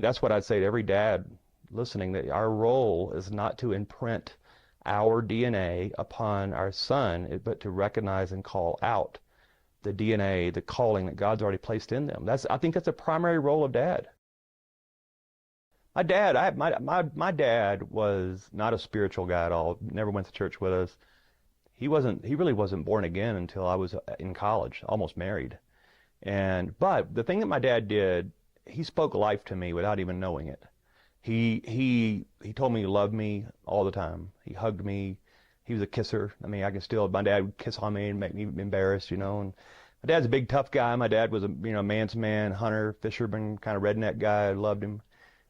That's what I'd say to every dad listening, that our role is not to imprint our DNA upon our son, but to recognize and call out the DNA, the calling that God's already placed in them. I think that's a primary role of dad. My dad was not a spiritual guy at all. Never went to church with us. He really wasn't born again until I was in college, almost married. But the thing that my dad did, he spoke life to me without even knowing it. He told me he loved me all the time. He hugged me. He was a kisser. I mean, my dad would kiss on me and make me embarrassed, And my dad's a big, tough guy. My dad was a, man's man, hunter, fisherman, kind of redneck guy. I loved him.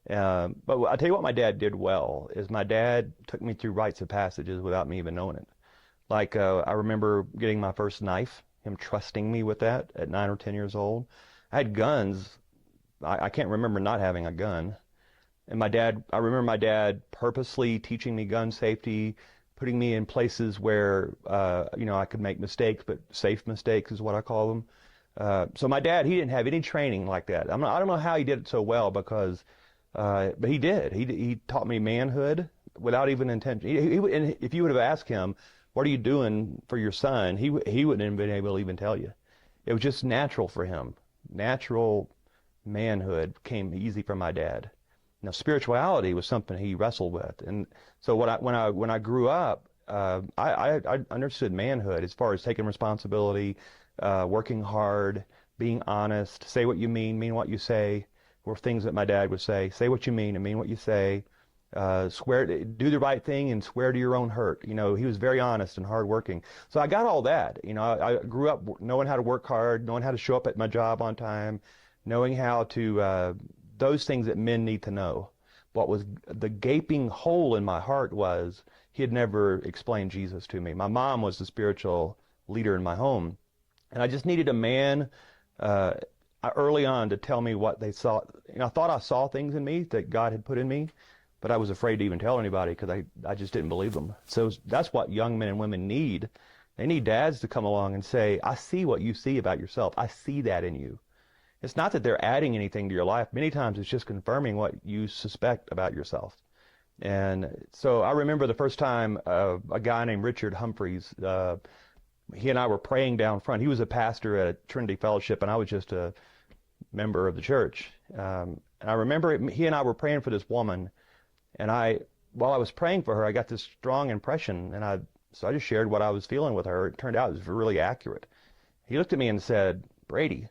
But I'll tell you what my dad did well is my dad took me through rites of passages without me even knowing it. Like, I remember getting my first knife, him trusting me with that at 9 or 10 years old. I had guns. I can't remember not having a gun. And I remember my dad purposely teaching me gun safety, putting me in places where, I could make mistakes, but safe mistakes is what I call them. So my dad, he didn't have any training like that. I don't know how he did it so well because, but he did. He taught me manhood without even intention. And if you would have asked him, what are you doing for your son? He wouldn't have been able to even tell you. It was just natural for him. Natural manhood came easy from my dad. Now, spirituality was something he wrestled with, and so when I grew up, I understood manhood as far as taking responsibility, working hard, being honest, say what you mean what you say, were things that my dad would say. Say what you mean and mean what you say. Do the right thing and swear to your own hurt. He was very honest and hardworking. So I got all that. I grew up knowing how to work hard, knowing how to show up at my job on time, knowing how to those things that men need to know. What was the gaping hole in my heart was he had never explained Jesus to me. My mom was the spiritual leader in my home, and I just needed a man early on to tell me what they saw. I thought I saw things in me that God had put in me, but I was afraid to even tell anybody because I just didn't believe them. So that's what young men and women need. They need dads to come along and say, I see what you see about yourself. I see that in you. It's not that they're adding anything to your life. Many times it's just confirming what you suspect about yourself. And so I remember the first time a guy named Richard Humphreys, he and I were praying down front. He was a pastor at a Trinity Fellowship, and I was just a member of the church. And I remember he and I were praying for this woman, and while I was praying for her, I got this strong impression, and so I just shared what I was feeling with her. It turned out it was really accurate. He looked at me and said, Brady,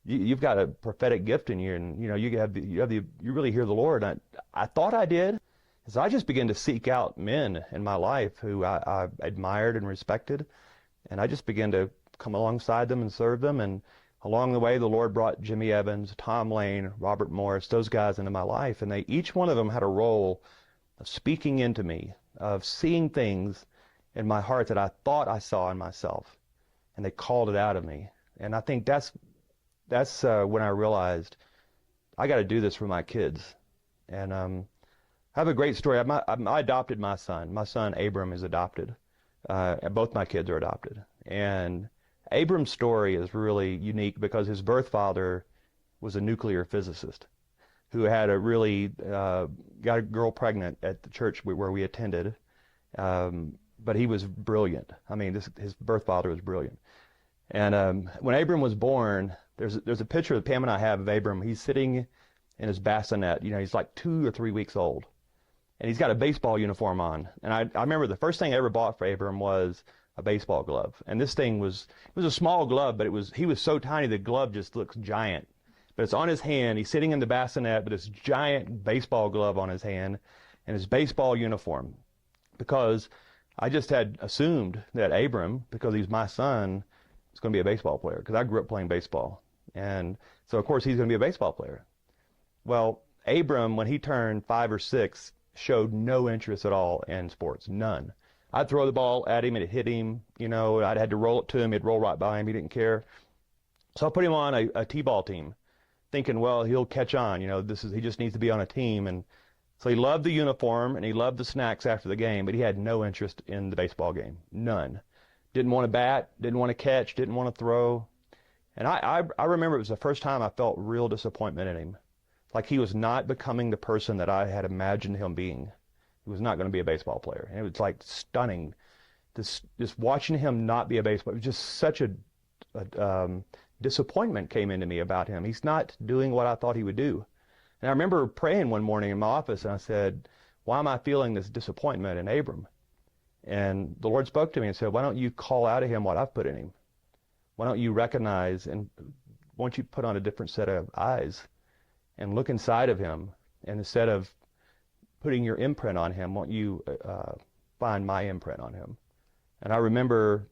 you've got a prophetic gift in you, and you really hear the Lord. And I thought I did. So I just began to seek out men in my life who I admired and respected, and I just began to come alongside them and serve them. And along the way, the Lord brought Jimmy Evans, Tom Lane, Robert Morris, those guys into my life, and each one of them had a role of speaking into me, of seeing things in my heart that I thought I saw in myself, and they called it out of me. And I think that's when I realized I got to do this for my kids. And I have a great story. I adopted my son. My son Abram is adopted. Both my kids are adopted. And Abram's story is really unique because his birth father was a nuclear physicist who had got a girl pregnant at the church where we attended. But he was brilliant. I mean, his birth father was brilliant. And when Abram was born, there's a picture that Pam and I have of Abram. He's sitting in his bassinet. He's like 2 or 3 weeks old. And he's got a baseball uniform on. And I remember the first thing I ever bought for Abram was a baseball glove. And this thing was a small glove, but he was so tiny the glove just looks giant. But it's on his hand. He's sitting in the bassinet with this giant baseball glove on his hand and his baseball uniform. Because I just had assumed that Abram, because he's my son, is going to be a baseball player, because I grew up playing baseball. And so, of course, he's going to be a baseball player. Well, Abram, when he turned 5 or 6, showed no interest at all in sports, none. I'd throw the ball at him and it hit him. I'd had to roll it to him. He'd roll right by him. He didn't care. So I put him on a t-ball team, thinking, well, he'll catch on. He just needs to be on a team. And so he loved the uniform and he loved the snacks after the game, but he had no interest in the baseball game, none. Didn't want to bat, didn't want to catch, didn't want to throw. And I remember it was the first time I felt real disappointment in him. Like he was not becoming the person that I had imagined him being. He was not going to be a baseball player. And it was like stunning. Just watching him not be a baseball, it was just such a disappointment came into me about him. He's not doing what I thought he would do. And I remember praying one morning in my office, and I said, why am I feeling this disappointment in Abram? And the Lord spoke to me and said, why don't you call out of him what I've put in him? Why don't you recognize, and why don't you put on a different set of eyes and look inside of him, and instead of putting your imprint on him, why don't you find my imprint on him? And I remember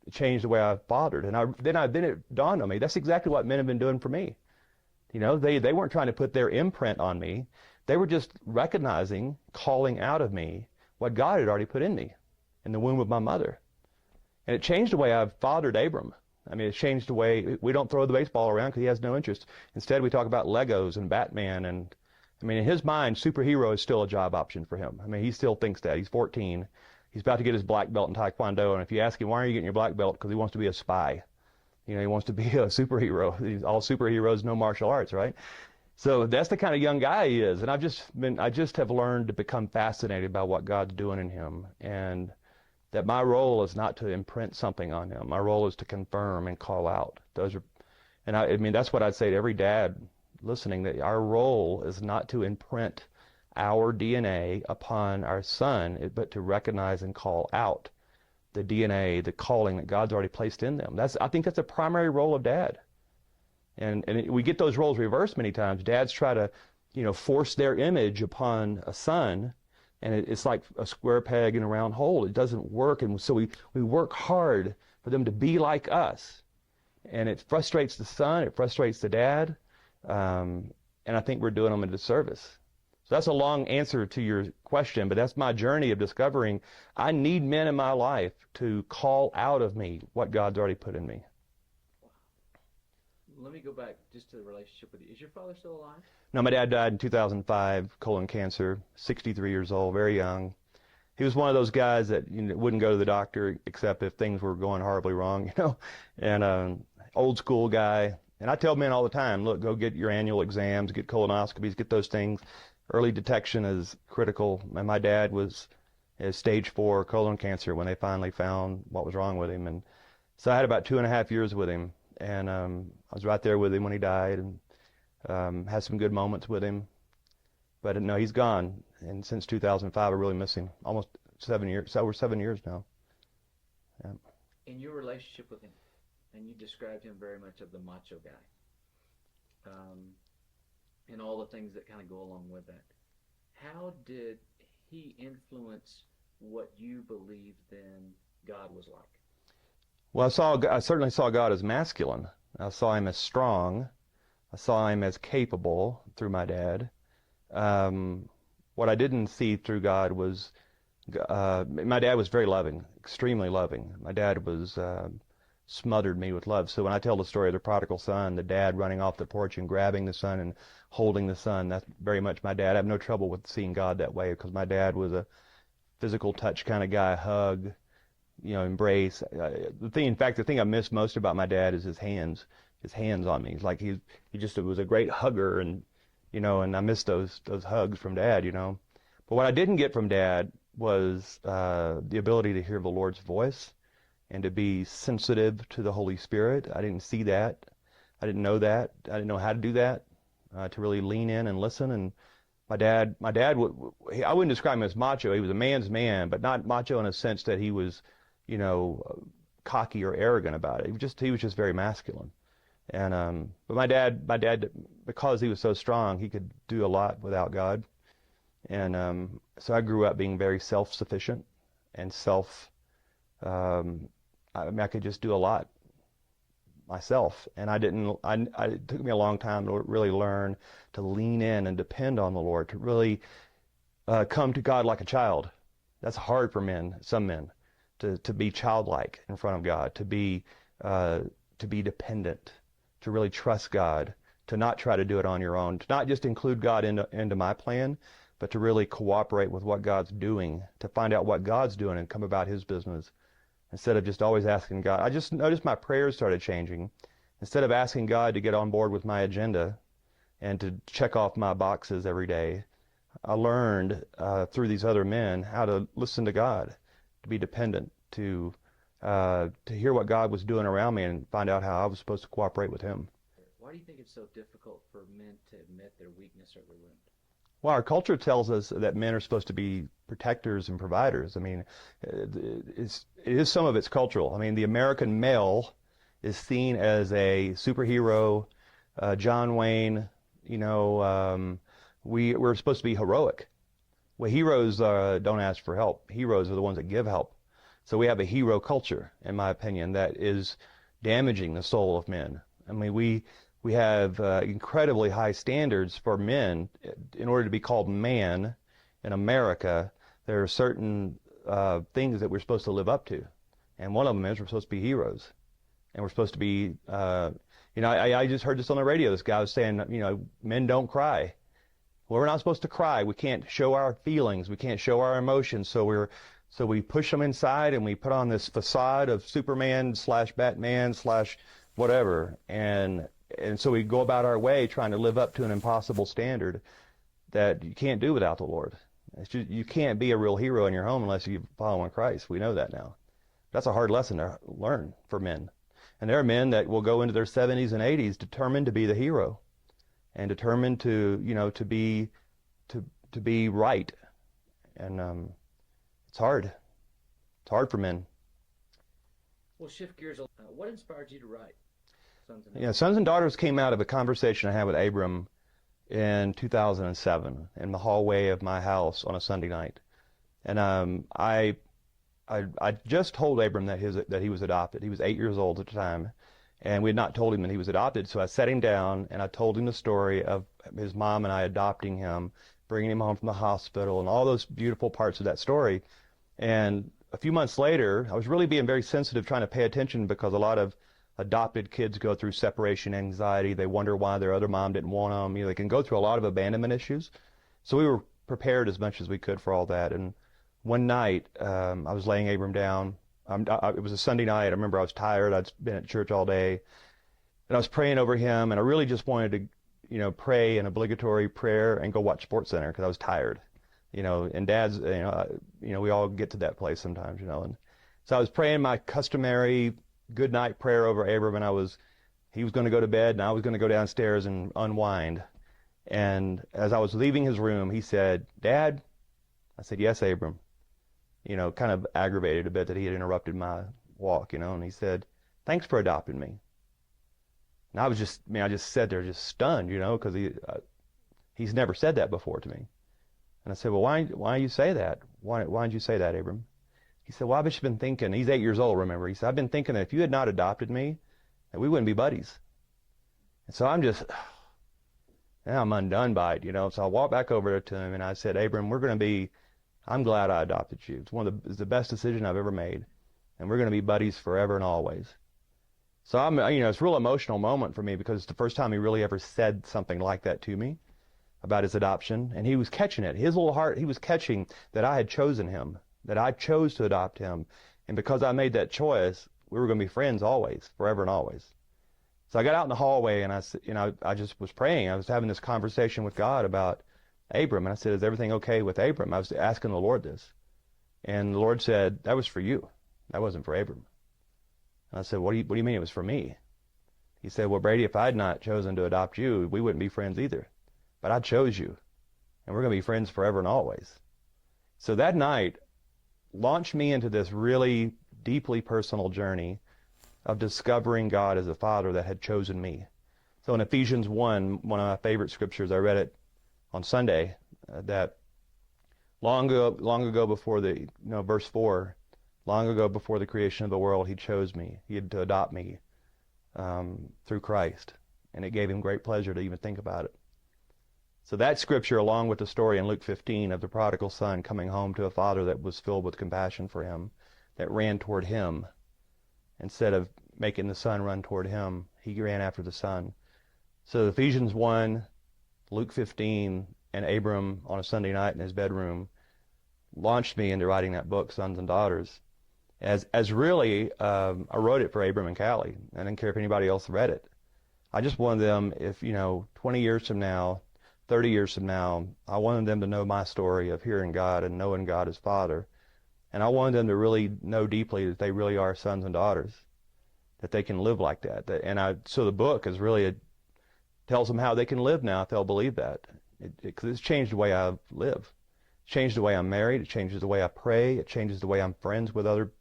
it changed the way I fathered. And then it dawned on me, that's exactly what men have been doing for me. You know, they weren't trying to put their imprint on me. They were just recognizing, calling out of me what God had already put in me in the womb of my mother. And it changed the way I've fathered Abram. I mean, it changed the way we don't throw the baseball around because he has no interest. Instead, we talk about Legos and Batman. And I mean, in his mind, superhero is still a job option for him. I mean, he still thinks that. He's 14. He's about to get his black belt in Taekwondo. And if you ask him, why are you getting your black belt? Because he wants to be a spy. You know, he wants to be a superhero. All superheroes know martial arts, right? So that's the kind of young guy he is. And I just have learned to become fascinated by what God's doing in him. And that my role is not to imprint something on him. My role is to confirm and call out. I mean, that's what I'd say to every dad listening, that our role is not to imprint our DNA upon our son, but to recognize and call out the DNA, the calling that God's already placed in them. I think that's a primary role of dad. And we get those roles reversed many times. Dads try to, force their image upon a son, and it's like a square peg in a round hole. It doesn't work, and so we work hard for them to be like us. And it frustrates the son, it frustrates the dad, and I think we're doing them a disservice. So that's a long answer to your question, but that's my journey of discovering I need men in my life to call out of me what God's already put in me. Let me go back just to the relationship with you. Is your father still alive? No, my dad died in 2005, colon cancer, 63 years old, very young. He was one of those guys that wouldn't go to the doctor except if things were going horribly wrong, and old school guy. And I tell men all the time, look, go get your annual exams, get colonoscopies, get those things. Early detection is critical. And my dad was stage 4 colon cancer when they finally found what was wrong with him. And so I had about 2.5 years with him. And I was right there with him when he died, and had some good moments with him. But no, he's gone. And since 2005, I really miss him. Almost 7 years. So we're 7 years now. Yeah. In your relationship with him, and you described him very much of the macho guy, and all the things that kind of go along with that. How did he influence what you believed then God was like? Well, I certainly saw God as masculine. I saw him as strong. I saw him as capable through my dad. What I didn't see through God was, my dad was very loving, extremely loving. My dad was smothered me with love. So when I tell the story of the prodigal son, the dad running off the porch and grabbing the son and holding the son, that's very much my dad. I have no trouble with seeing God that way because my dad was a physical touch kind of guy, hug, embrace. The thing I miss most about my dad is his hands on me. It's like he was a great hugger, and and I miss those hugs from dad. But what I didn't get from dad was the ability to hear the Lord's voice and to be sensitive to the Holy Spirit. I didn't see that. I didn't know that. I didn't know how to do that, to really lean in and listen. And my dad, I wouldn't describe him as macho. He was a man's man, but not macho in a sense that he was, cocky or arrogant about it. He was just very masculine. And but my dad, because he was so strong, he could do a lot without God. And so I grew up being very self-sufficient and I could just do a lot myself. And it took me a long time to really learn to lean in and depend on the Lord, to really come to God like a child. That's hard for some men, to be childlike in front of God, to be dependent, to really trust God, to not try to do it on your own, to not just include God into my plan, but to really cooperate with what God's doing, to find out what God's doing and come about his business, instead of just always asking God. I just noticed my prayers started changing. Instead of asking God to get on board with my agenda, and to check off my boxes every day. I learned through these other men how to listen to God, to be dependent, to hear what God was doing around me and find out how I was supposed to cooperate with him. Why do you think it's so difficult for men to admit their weakness or their wound? Well, our culture tells us that men are supposed to be protectors and providers. I mean, it is some of it's cultural. I mean, the American male is seen as a superhero, John Wayne. You know, we're supposed to be heroic. Well, heroes don't ask for help. Heroes are the ones that give help. So we have a hero culture, in my opinion, that is damaging the soul of men. I mean, we have incredibly high standards for men. In order to be called man in America, there are certain things that we're supposed to live up to. And one of them is we're supposed to be heroes. And we're supposed to be, you know, I just heard this on the radio. This guy was saying, you know, men don't cry. Well, we're not supposed to cry. We can't show our feelings. We can't show our emotions. So we push them inside and we put on this facade of Superman / Batman / whatever. And so we go about our way trying to live up to an impossible standard that you can't do without the Lord. It's just, you can't be a real hero in your home unless you follow in Christ. We know that now. That's a hard lesson to learn for men. And there are men that will go into their 70s and 80s determined to be the hero and determined to, you know, to be right. And it's hard. It's hard for men. We'll shift gears. What inspired you to write Sons and Daughters? Yeah, Sons and Daughters came out of a conversation I had with Abram in 2007 in the hallway of my house on a Sunday night. And I just told Abram that he was adopted. He was 8 years old at the time, and we had not told him that he was adopted. So I sat him down and I told him the story of his mom and I adopting him, bringing him home from the hospital, and all those beautiful parts of that story. And a few months later, I was really being very sensitive, trying to pay attention, because a lot of adopted kids go through separation anxiety. They wonder why their other mom didn't want them. You know, they can go through a lot of abandonment issues. So we were prepared as much as we could for all that. And one night, I was laying Abram down. It was a Sunday night. I remember I was tired. I'd been at church all day. And I was praying over him, and I really just wanted to, you know, pray an obligatory prayer and go watch SportsCenter because I was tired. You know, and dads, you know, we all get to that place sometimes, you know. And so I was praying my customary good night prayer over Abram, and he was going to go to bed, and I was going to go downstairs and unwind. And as I was leaving his room, he said, "Dad?" I said, "Yes, Abram." You know, kind of aggravated a bit that he had interrupted my walk, you know. And he said, "Thanks for adopting me." And I just sat there just stunned, you know, because he's never said that before to me. And I said, "Well, why do you say that? Why did you say that, Abram?" He said, "Well, I've just been thinking," he's 8 years old, remember. He said, "I've been thinking that if you had not adopted me, that we wouldn't be buddies." And so I'm undone by it, you know. So I walked back over to him and I said, "Abram, I'm glad I adopted you. It's the best decision I've ever made. And we're going to be buddies forever and always." So it's a real emotional moment for me, because it's the first time he really ever said something like that to me about his adoption. And he was catching it. His little heart, he was catching that I had chosen him, that I chose to adopt him. And because I made that choice, we were going to be friends always, forever and always. So I got out in the hallway and I just was praying. I was having this conversation with God about Abram. And I said, "Is everything okay with Abram?" I was asking the Lord this. And the Lord said, "That was for you. That wasn't for Abram." And I said, what do you mean it was for me?" He said, "Well, Brady, if I had not chosen to adopt you, we wouldn't be friends either. But I chose you, and we're going to be friends forever and always." So that night launched me into this really deeply personal journey of discovering God as a father that had chosen me. So in Ephesians 1, one of my favorite scriptures, I read it on Sunday, that long ago before verse 4, long ago before the creation of the world, he chose me. He had to adopt me through Christ, and it gave him great pleasure to even think about it. So that scripture, along with the story in Luke 15 of the prodigal son coming home to a father that was filled with compassion for him, that ran toward him. Instead of making the son run toward him, he ran after the son. So Ephesians 1, Luke 15, and Abram on a Sunday night in his bedroom launched me into writing that book, Sons and Daughters. As really, I wrote it for Abram and Callie. I didn't care if anybody else read it. I just wanted them, if, 20 years from now, 30 years from now, I wanted them to know my story of hearing God and knowing God as Father. And I wanted them to really know deeply that they really are sons and daughters, that they can live like that. So the book is really, it tells them how they can live now if they'll believe that. Because it's changed the way I live. It changed the way I'm married. It changes the way I pray. It changes the way I'm friends with other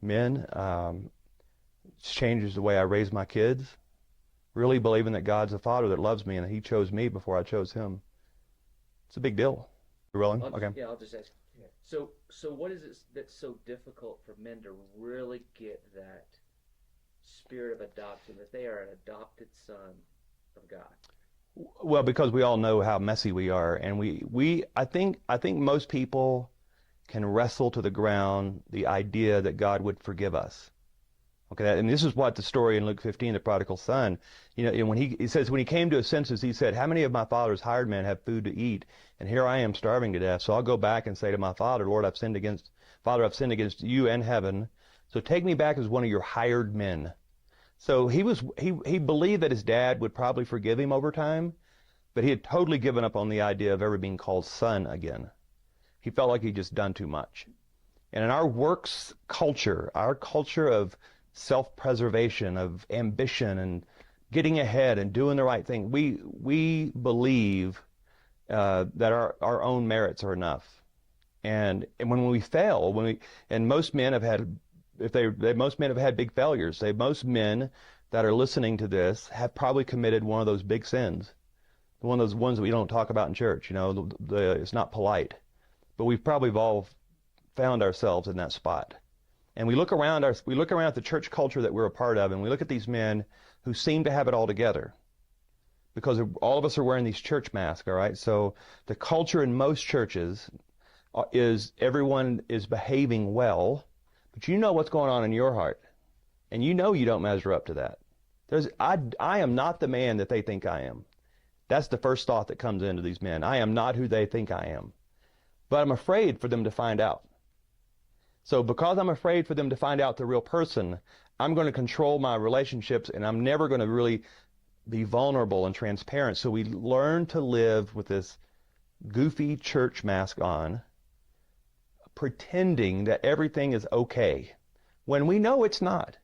men. It changes the way I raise my kids. Really believing that God's a Father that loves me and that He chose me before I chose Him. It's a big deal. You willing? Okay. Yeah, I'll just ask. So what is it that's so difficult for men to really get that spirit of adoption, that they are an adopted son of God? Well, because we all know how messy we are, and I think most people can wrestle to the ground the idea that God would forgive us. Okay, and this is what the story in Luke 15, the prodigal son, when he says, when he came to his senses, he said, how many of my father's hired men have food to eat? And here I am starving to death. So I'll go back and say to my father, Lord, I've sinned against you and heaven. So take me back as one of your hired men. So he believed that his dad would probably forgive him over time, but he had totally given up on the idea of ever being called son again. He felt like he'd just done too much. And in our works culture, our culture of self-preservation, of ambition and getting ahead and doing the right thing, we believe that our own merits are enough. And when we fail, most men have had, most men have had big failures. Most men that are listening to this have probably committed one of those big sins, one of those ones that we don't talk about in church. It's not polite, but we've probably all found ourselves in that spot. And we look around at the church culture that we're a part of, and we look at these men who seem to have it all together, because all of us are wearing these church masks, all right? So the culture in most churches is everyone is behaving well, but you know what's going on in your heart, and you don't measure up to that. I am not the man that they think I am. That's the first thought that comes into these men. I am not who they think I am. But I'm afraid for them to find out. So because I'm afraid for them to find out the real person, I'm going to control my relationships, and I'm never going to really be vulnerable and transparent. So we learn to live with this goofy church mask on, pretending that everything is okay, when we know it's not.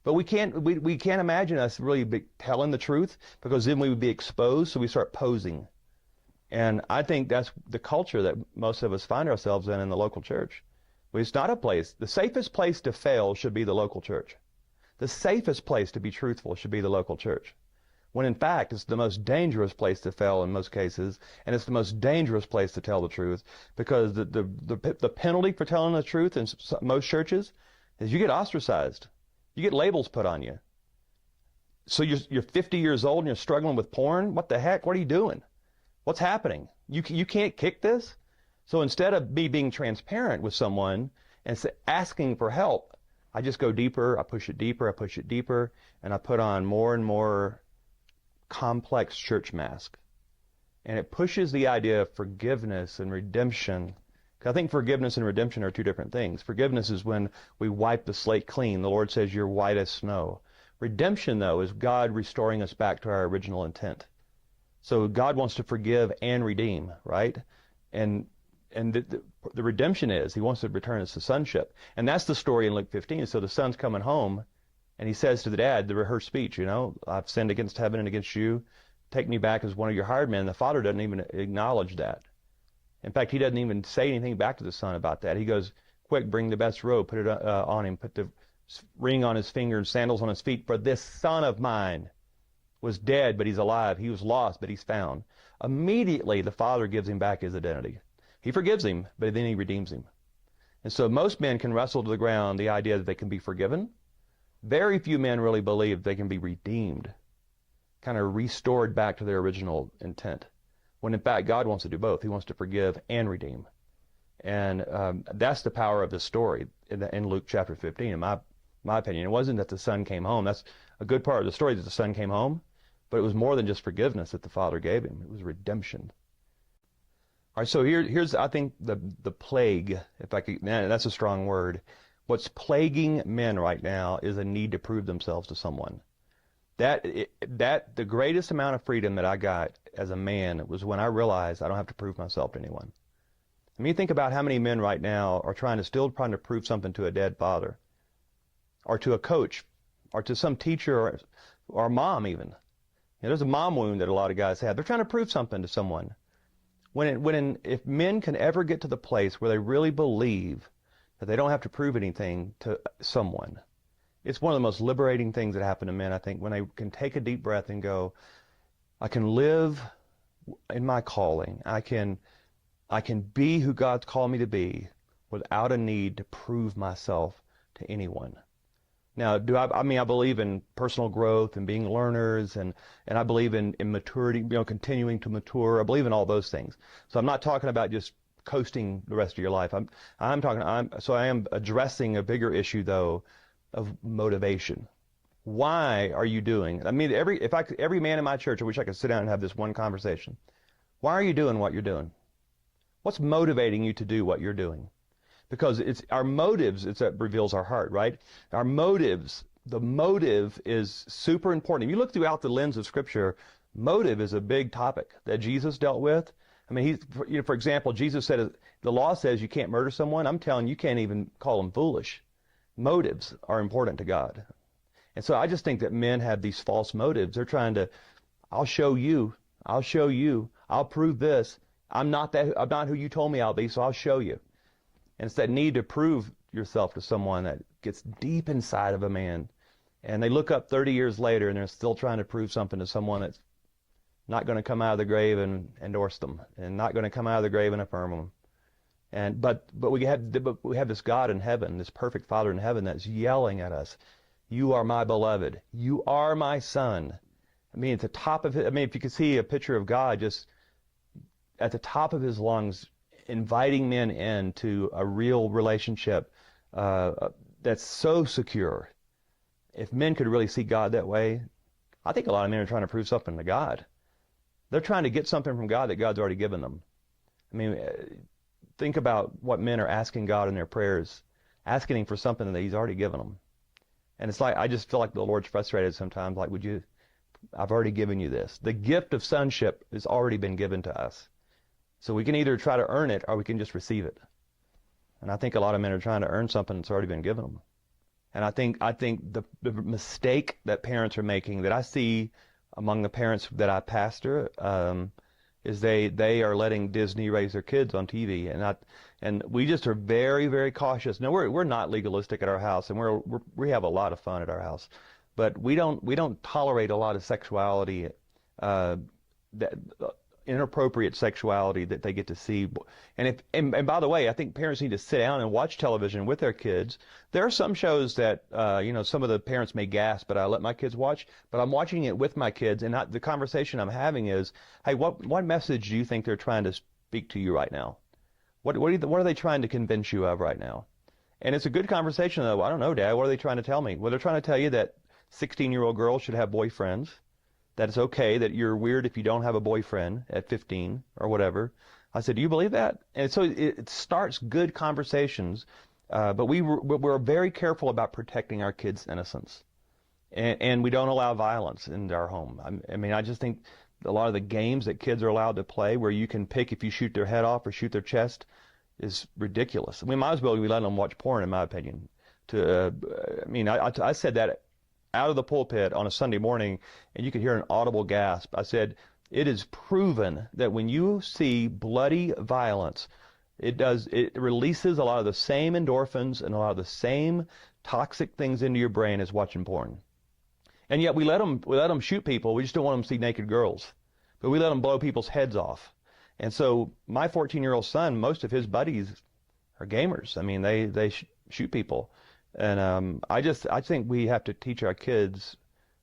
But we can't imagine us really telling the truth, because then we would be exposed, so we start posing. And I think that's the culture that most of us find ourselves in the local church. It's not a place. The safest place to fail should be the local church. The safest place to be truthful should be the local church. When in fact, it's the most dangerous place to fail in most cases, and it's the most dangerous place to tell the truth, because the penalty for telling the truth in most churches is you get ostracized. You get labels put on you. So you're 50 years old and you're struggling with porn? What the heck? What are you doing? What's happening? You can't kick this? So instead of me being transparent with someone and asking for help, I just go deeper, I push it deeper, I push it deeper, and I put on more and more complex church mask. And it pushes the idea of forgiveness and redemption. I think forgiveness and redemption are two different things. Forgiveness is when we wipe the slate clean. The Lord says, you're white as snow. Redemption, though, is God restoring us back to our original intent. So God wants to forgive and redeem, right? And the redemption is, He wants to return us to sonship. And that's the story in Luke 15. So the son's coming home, and he says to the dad, the rehearsed speech, I've sinned against heaven and against you. Take me back as one of your hired men. The father doesn't even acknowledge that. In fact, he doesn't even say anything back to the son about that. He goes, quick, bring the best robe, put it on him, put the ring on his finger and sandals on his feet. For this son of mine was dead, but he's alive. He was lost, but he's found. Immediately, the father gives him back his identity. He forgives him, but then he redeems him. And so most men can wrestle to the ground the idea that they can be forgiven. Very few men really believe they can be redeemed, kind of restored back to their original intent. When in fact, God wants to do both. He wants to forgive and redeem. And that's the power of this story in Luke chapter 15, in my opinion. It wasn't that the son came home. That's a good part of the story, that the son came home. But it was more than just forgiveness that the father gave him. It was redemption. All right, so here's I think the plague, if I could, that's a strong word. What's plaguing men right now is a need to prove themselves to someone. The greatest amount of freedom that I got as a man was when I realized I don't have to prove myself to anyone. I mean, think about how many men right now are trying to prove something to a dead father, or to a coach, or to some teacher, or mom even. There's a mom wound that a lot of guys have. They're trying to prove something to someone. If men can ever get to the place where they really believe that they don't have to prove anything to someone, it's one of the most liberating things that happen to men, I think, when they can take a deep breath and go, I can live in my calling. I can be who God's called me to be without a need to prove myself to anyone. Now, I believe in personal growth and being learners, and I believe in maturity, continuing to mature. I believe in all those things. So I'm not talking about just coasting the rest of your life. I am addressing a bigger issue, though, of motivation. Why are you doing? I mean, every man in my church, I wish I could sit down and have this one conversation. Why are you doing what you're doing? What's motivating you to do what you're doing? Because it's our motives that reveals our heart, right? Our motives, the motive is super important. If you look throughout the lens of Scripture, motive is a big topic that Jesus dealt with. I mean, for example, Jesus said, the law says you can't murder someone. I'm telling you, you can't even call them foolish. Motives are important to God. And so I just think that men have these false motives. They're trying to, I'll show you, I'll prove this. I'm not who you told me I'll be, so I'll show you. And it's that need to prove yourself to someone that gets deep inside of a man. And they look up 30 years later and they're still trying to prove something to someone that's not going to come out of the grave and endorse them, and not going to come out of the grave and affirm them. But we have this God in heaven, this perfect Father in heaven that's yelling at us, you are my beloved. You are my son. I mean, at the top of it, if you could see a picture of God just at the top of his lungs, inviting men into a real relationship that's so secure. If men could really see God that way, I think a lot of men are trying to prove something to God. They're trying to get something from God that God's already given them. I mean, think about what men are asking God in their prayers, asking him for something that he's already given them. And it's like, I just feel like the Lord's frustrated sometimes, like, I've already given you this. The gift of sonship has already been given to us. So we can either try to earn it or we can just receive it. And I think a lot of men are trying to earn something that's already been given them. And I think the mistake that parents are making, that I see among the parents that I pastor, is they are letting Disney raise their kids on TV, and we just are very, very cautious. Now we're not legalistic at our house, and we have a lot of fun at our house, but we don't tolerate a lot of sexuality, inappropriate sexuality that they get to see. And by the way, I think parents need to sit down and watch television with their kids. There are some shows that some of the parents may gasp, but I let my kids watch. But I'm watching it with my kids, and the conversation I'm having is, hey, what message do you think they're trying to speak to you right now? What are they trying to convince you of right now? And it's a good conversation, though. I don't know, Dad. What are they trying to tell me? Well, they're trying to tell you that 16-year-old girls should have boyfriends, that it's okay, that you're weird if you don't have a boyfriend at 15 or whatever. I said, do you believe that? And so it starts good conversations, but we're very careful about protecting our kids' innocence. And we don't allow violence into our home. I just think a lot of the games that kids are allowed to play, where you can pick if you shoot their head off or shoot their chest, is ridiculous. We might as well be letting them watch porn, in my opinion. I said that out of the pulpit on a Sunday morning, and you could hear an audible gasp. I said, it is proven that when you see bloody violence, it releases a lot of the same endorphins and a lot of the same toxic things into your brain as watching porn. And yet we let them shoot people. We just don't want them to see naked girls. But we let them blow people's heads off. And so my 14-year-old son, most of his buddies are gamers. I mean, they shoot people. And I think we have to teach our kids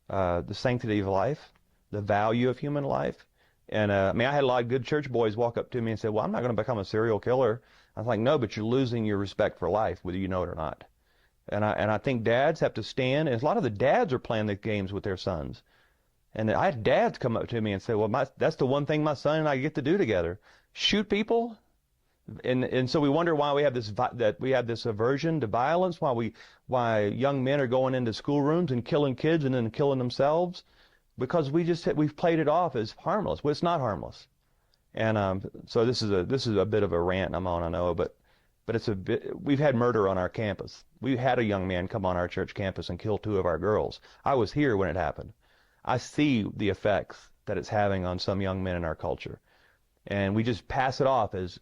the sanctity of life, the value of human life. And I had a lot of good church boys walk up to me and say, well, I'm not going to become a serial killer. I was like, no, but you're losing your respect for life, whether you know it or not. And I think dads have to stand, and a lot of the dads are playing the games with their sons. And I had dads come up to me and say, well, that's the one thing my son and I get to do together. Shoot people? And so we wonder why we have this aversion to violence, why young men are going into schoolrooms and killing kids and then killing themselves, because we've played it off as harmless. Well, it's not harmless. And so this is a bit of a rant I'm on, I know, but we've had murder on our campus. We had a young man come on our church campus and kill 2 of our girls. I was here when it happened. I see the effects that it's having on some young men in our culture. And we just pass it off as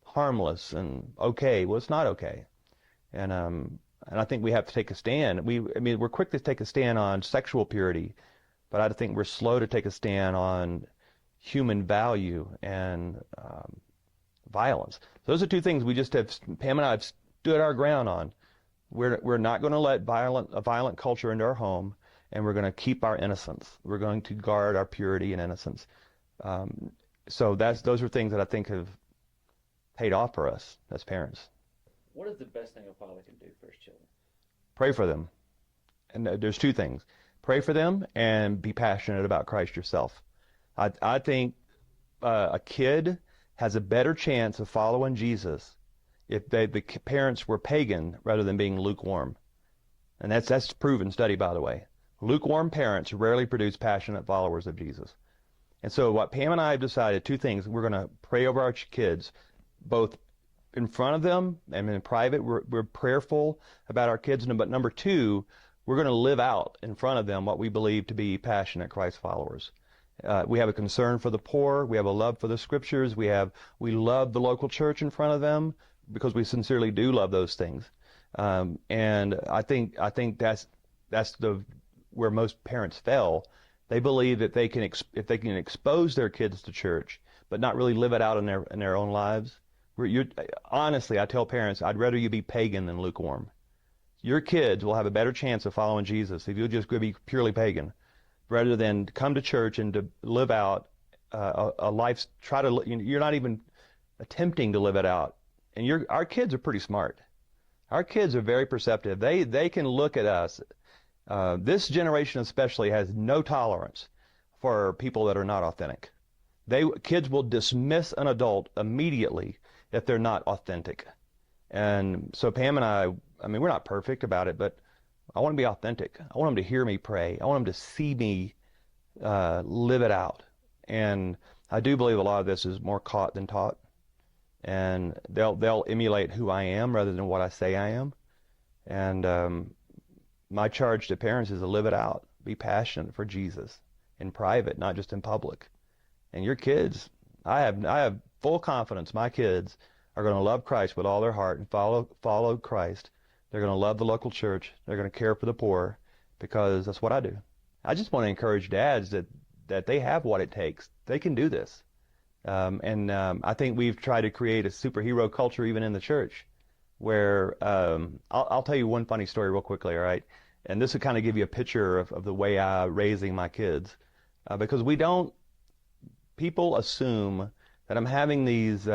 harmless and okay. Well, it's not okay. And I think we have to take a stand. We're quick to take a stand on sexual purity, but I think we're slow to take a stand on human value and violence. Those are 2 things Pam and I have stood our ground on. We're not going to let a violent culture into our home, and we're going to keep our innocence. We're going to guard our purity and innocence. So those are things that I think have paid off for us as parents. What is the best thing a father can do for his children? Pray for them. And there's 2 things. Pray for them and be passionate about Christ yourself. I think a kid has a better chance of following Jesus if the parents were pagan rather than being lukewarm. And that's proven study, by the way. Lukewarm parents rarely produce passionate followers of Jesus. And so what Pam and I have decided, 2 things. We're going to pray over our kids, both in front of them and in private. We're prayerful about our kids. But number 2, we're going to live out in front of them what we believe to be passionate Christ followers. We have a concern for the poor. We have a love for the scriptures. We love the local church in front of them because we sincerely do love those things. And I think that's where most parents fail. They believe that if they can expose their kids to church, but not really live it out in their own lives. Honestly, I tell parents, I'd rather you be pagan than lukewarm. Your kids will have a better chance of following Jesus if you'll just be purely pagan, rather than come to church and to live out a life. You're not even attempting to live it out. And our kids are pretty smart. Our kids are very perceptive. They can look at us. This generation especially has no tolerance for people that are not authentic. Kids will dismiss an adult immediately if they're not authentic. And so Pam and I mean, we're not perfect about it, but I want to be authentic. I want them to hear me pray. I want them to see me live it out. And I do believe a lot of this is more caught than taught. And they'll emulate who I am rather than what I say I am. And my charge to parents is to live it out. Be passionate for Jesus in private, not just in public. And your kids, I have full confidence my kids are going to love Christ with all their heart and follow Christ. They're going to love the local church. They're going to care for the poor because that's what I do. I just want to encourage dads that they have what it takes. They can do this. I think we've tried to create a superhero culture even in the church where I'll tell you one funny story real quickly, all right? And this will kind of give you a picture of the way I'm raising my kids. Because people assume that I'm having these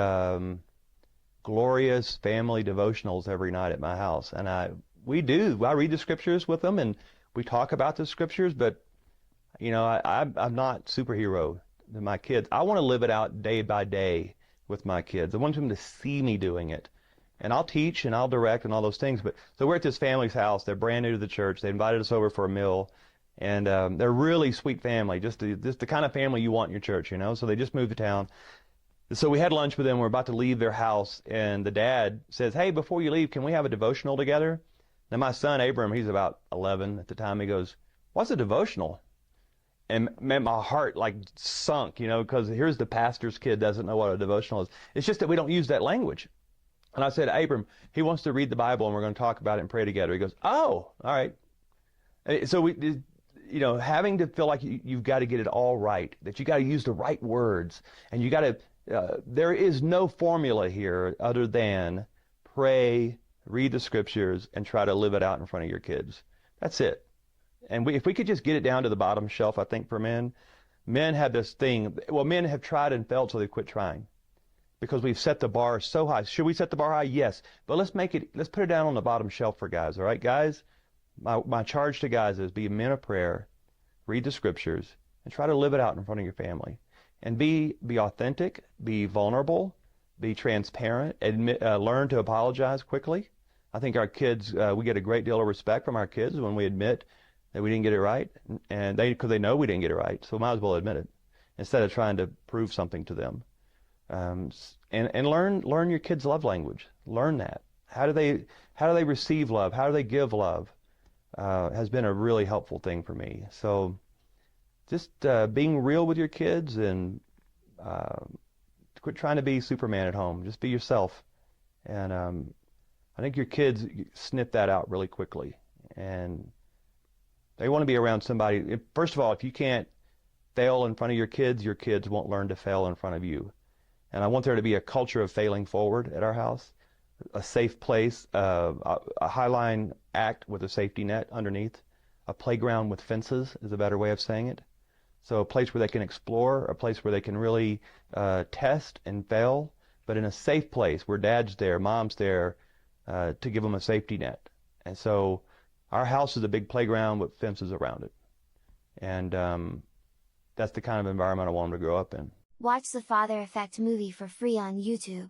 glorious family devotionals every night at my house. And we do. I read the scriptures with them and we talk about the scriptures, but I'm not superhero to my kids. I want to live it out day by day with my kids. I want them to see me doing it. And I'll teach and I'll direct and all those things. So we're at this family's house. They're brand new to the church. They invited us over for a meal. And they're a really sweet family, just the kind of family you want in your church, So they just moved to town. So we had lunch with them. We're about to leave their house. And the dad says, hey, before you leave, can we have a devotional together? Now my son, Abram, he's about 11 at the time. He goes, what's a devotional? And man, my heart sunk, because here's the pastor's kid doesn't know what a devotional is. It's just that we don't use that language. And I said, Abram, he wants to read the Bible and we're going to talk about it and pray together. He goes, oh, all right. So we, having to feel like you've got to get it all right, that you got to use the right words, and you got to, there is no formula here other than pray, read the scriptures, and try to live it out in front of your kids. That's it. And if we could just get it down to the bottom shelf, I think for men have this thing, men have tried and failed, so they quit trying. Because we've set the bar so high. Should we set the bar high? Yes. But let's put it down on the bottom shelf for guys, all right? Guys, my charge to guys is be men of prayer, read the scriptures, and try to live it out in front of your family. And be authentic, be vulnerable, be transparent, learn to apologize quickly. I think our kids, we get a great deal of respect from our kids when we admit that we didn't get it right, and because they know we didn't get it right, so we might as well admit it instead of trying to prove something to them. And learn your kids' love language. Learn that. How do they receive love? How do they give love? Has been a really helpful thing for me. So just being real with your kids and quit trying to be Superman at home. Just be yourself. And I think your kids snip that out really quickly. And they want to be around somebody. First of all, if you can't fail in front of your kids won't learn to fail in front of you. And I want there to be a culture of failing forward at our house, a safe place, a highline act with a safety net underneath, a playground with fences is a better way of saying it. So a place where they can explore, a place where they can really test and fail, but in a safe place where dad's there, mom's there to give them a safety net. And so our house is a big playground with fences around it. And that's the kind of environment I want them to grow up in. Watch the Father Effect movie for free on YouTube.